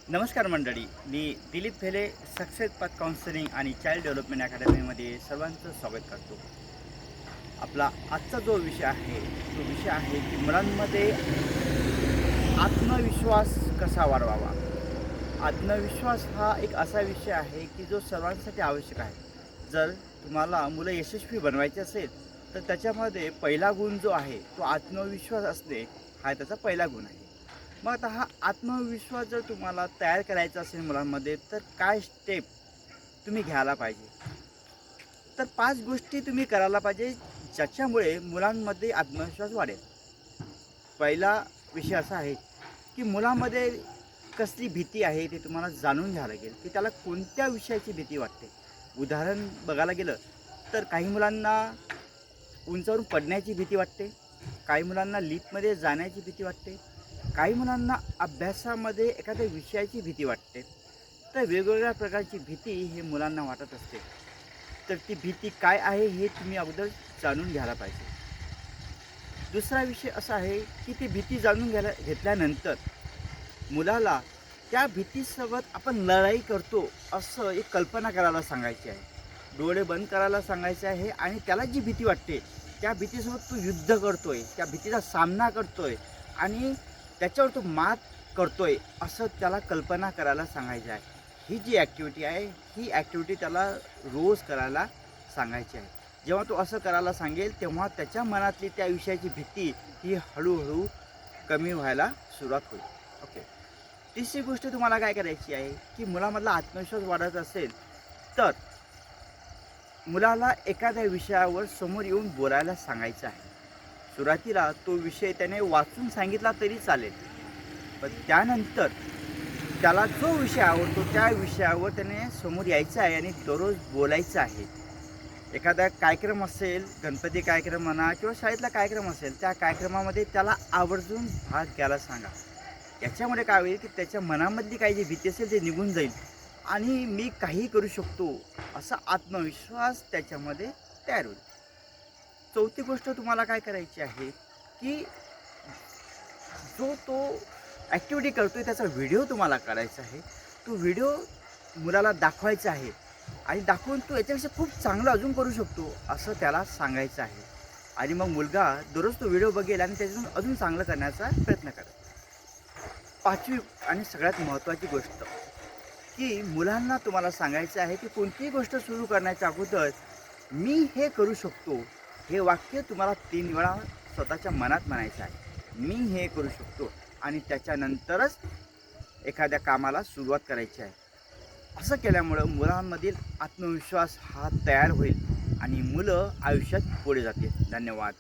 नमस्कार मंडळी, मी दिलीप फेले, सक्सेस पाथ काउन्सिलिंग आणि चाइल्ड डेव्हलपमेंट अकॅडमीमध्ये सर्वांचं स्वागत करतो. आपला आजचा जो विषय आहे तो विषय आहे की मुलांमध्ये आत्मविश्वास कसा वाढवावा. आत्मविश्वास हा एक असा विषय आहे की जो सर्वांसाठी आवश्यक आहे. जर तुम्हाला मुलं यशस्वी बनवायचे असेल तर त्याच्यामध्ये पहिला गुण जो आहे तो आत्मविश्वास असणे हा त्याचा पहिला गुण आहे. मग आता हा आत्मविश्वास जर तुम्हाला तयार करायचा असेल मुलांमध्ये तर काय स्टेप तुम्ही घ्यायला पाहिजे. तर 5 गोष्टी तुम्ही करायला पाहिजे ज्याच्यामुळे मुलांमध्ये आत्मविश्वास वाढेल. पहिला विषय असा आहे की मुलामध्ये कसली भीती आहे ते तुम्हाला जाणून घ्यावं लागेल की त्याला कोणत्या विषयाची भीती वाटते. उदाहरण बघायला गेलं तर काही मुलांना उंचावरून पडण्याची भीती वाटते, काही मुलांना लिफ्टमध्ये जाण्याची भीती वाटते, काही मुलांना अभ्यासामध्ये एखाद्या विषयाची भीती वाटते. तर वेगवेगळ्या प्रकारची भीती हे मुलांना वाटत असते. तर ती भीती काय आहे हे तुम्ही अगोदर जाणून घ्यायला पाहिजे. दुसरा विषय असा आहे की ती भीती जाणून घेतल्यानंतर मुलाला त्या भीतीसोबत आपण लढाई करतो असं एक कल्पना करायला सांगायची आहे. डोळे बंद करायला सांगायचे आहे आणि त्याला जी भीती वाटते त्या भीतीसोबत तो युद्ध करतोय, त्या भीतीचा सामना करतोय आणि त्याच्यावर तो मात करतोय असं त्याला कल्पना करायला सांगायची आहे. ही जी ॲक्टिव्हिटी आहे ही ॲक्टिव्हिटी त्याला रोज करायला सांगायची आहे. जेव्हा तो असं करायला सांगेल तेव्हा त्याच्या मनातली त्या विषयाची भीती ही हळूहळू कमी व्हायला सुरुवात होईल. ओके. तिसरी गोष्ट तुम्हाला काय करायची आहे की मुलामधला आत्मविश्वास वाढत असेल तर मुलाला एखाद्या विषयावर समोर येऊन बोलायला सांगायचं आहे. सुरुवातीला तो विषय त्याने वाचून सांगितला तरी चालेल, पण त्यानंतर त्याला जो विषय आवडतो त्या विषयावर त्याने समोर यायचं आहे आणि दररोज बोलायचं आहे. एखादा कार्यक्रम असेल, गणपती कार्यक्रम म्हणा किंवा शाळेतला कार्यक्रम असेल, त्या कार्यक्रमामध्ये त्याला आवर्जून भाग घ्यायला सांगा. याच्यामुळे काय होईल की त्याच्या मनामधली काही जी भीती असेल ते निघून जाईल आणि मी काही करू शकतो असा आत्मविश्वास त्याच्यामध्ये तयार होईल. चौथी गोष्ट तुम्हाला काय करायची आहे की जो तो ॲक्टिव्हिटी करतोय त्याचा व्हिडिओ तुम्हाला काढायचा आहे. तो व्हिडिओ मुलाला दाखवायचा आहे आणि दाखवून तो याच्यापेक्षा खूप चांगलं अजून करू शकतो असं त्याला सांगायचं आहे. आणि मग मुलगा दररोज तो व्हिडिओ बघेल आणि त्याच्यातून अजून चांगलं करण्याचा प्रयत्न करेल. पाचवी आणि सगळ्यात महत्त्वाची गोष्ट की मुलांना तुम्हाला सांगायचं आहे की कोणतीही गोष्ट सुरू करण्याच्या अगोदर मी हे करू शकतो हे वाक्य तुम्हाला 3 वेळा स्वतःच्या मनात म्हणायचं आहे. मी हे करू शकतो आणि त्याच्यानंतरच एखाद्या कामाला सुरुवात करायची आहे. असं केल्यामुळं मुलांमधील आत्मविश्वास हा तयार होईल आणि मुलं आयुष्यात पुढे जातील. धन्यवाद.